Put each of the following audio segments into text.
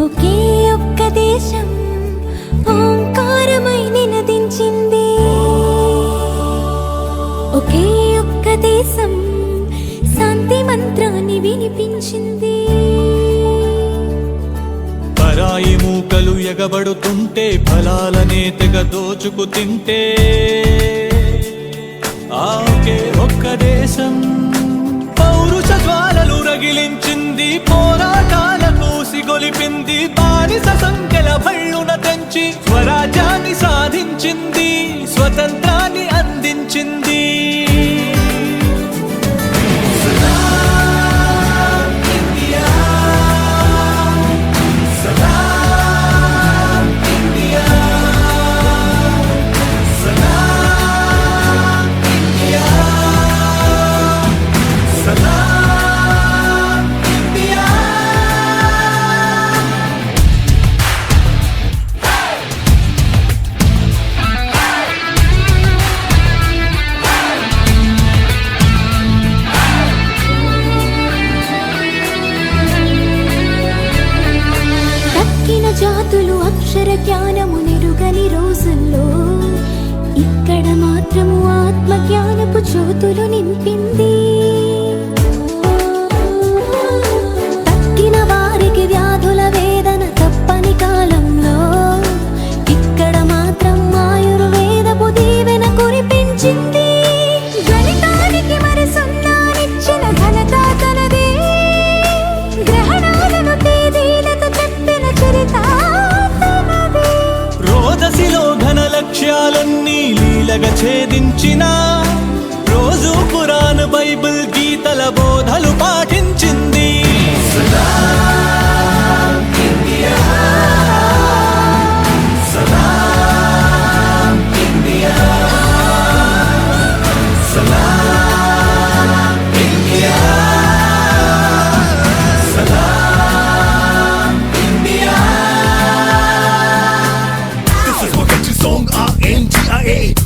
ఒకే ఒక్క దేశం ఓంకారమై నినదించింది. ఒకే ఒక్క దేశం శాంతి మంత్రాన్ని వినిపించింది. పరాయి మూకలు ఎగబడుతుంటే ఫలాలనే తెగ దోచుకు తింటే ఆకే ఒక్క దేశం పౌరుష జ్వాలలు రగిలించింది. పోరాటాలకు సిగొలిపింది. బానిస సంఖ్యల భళ్ళున తెంచి స్వరాజ్యాన్ని సాధించింది. స్వతంత్రాన్ని అందించింది. జాతులు అక్షర జ్ఞానము నెరుగని రోజుల్లో ఇక్కడ మాత్రము ఆత్మ జ్ఞానపు జ్యోతులు నింపింది. తక్కిన వారికి వ్యాధుల వేదన తప్పని కాలంలో ఇక్కడ మాత్రం ఆయుర్వేదపు దీవెన కురిపించింది. గణితానికి మరి సున్నానిచ్చిన ఘనత తనదే. గ్రహణాలను తేదీలతో చెప్పిన చరిత తనదే. రోదసిలో ఘన లక్ష్యాలన్నీ లీలగా ఛేదించిన రోజు ఖురాన్ బైబిల్ గీతల బోధలు పాటించింది.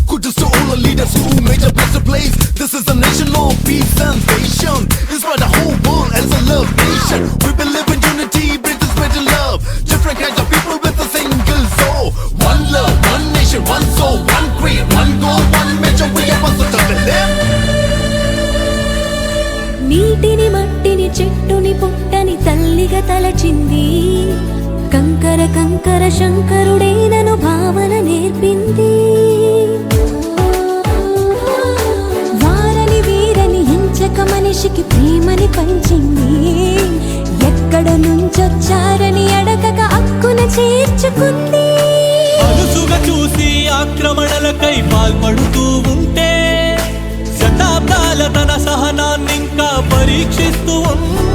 Kudos to all the leaders who made a better place. This is a nation of peace and nation. Inspire the whole world as a love nation. We believe in unity, bring the spread of love. Different kinds of people with a single soul. One love, one nation, one soul, one creed, one goal, one mission. We are supposed to believe. నీటిని మట్టిని చెట్టుని పుట్టని తల్లిగా తలచింది. కంకర కంకర శంకరుడేనను భావన నేర్పింది. వారని వీరని ఎంచక మనిషికి ప్రేమని పంచింది. ఎక్కడ నుంచొచ్చారని అడగక హక్కున చేర్చుకుంది. అలుసుగా చూసి ఆక్రమణలకై పాల్పడుతూ ఉంటే శతాబ్దాల తన సహనాన్నింకా పరీక్షిస్తూ ఉంది.